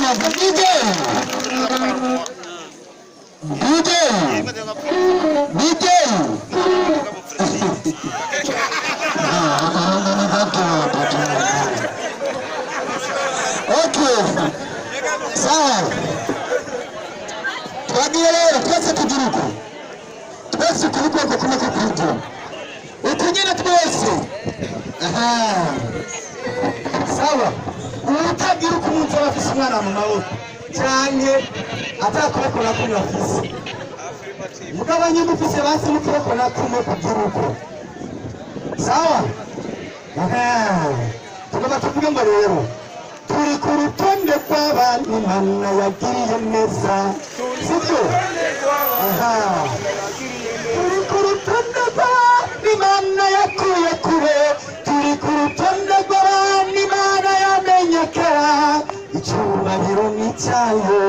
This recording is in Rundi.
neza DJ okay sawa twagiye rero twese tugiruko twese turiko kumwe kukuryo ukunyene twese sawa utagira umuntu afise umwana mu maboko cyane atakora ko afise mugabanye mufise basi mukoko na kumwe kugiruko sawa tugomba tuvuge ngo rero turi ku rutonde rw'abantu Imana yagiriye neza sibyo turi ku rutonde rw'abantu Imana yakuye kure turi ku rutonde rw'abantu Imana yamenye kera icyubahiro ni cyayo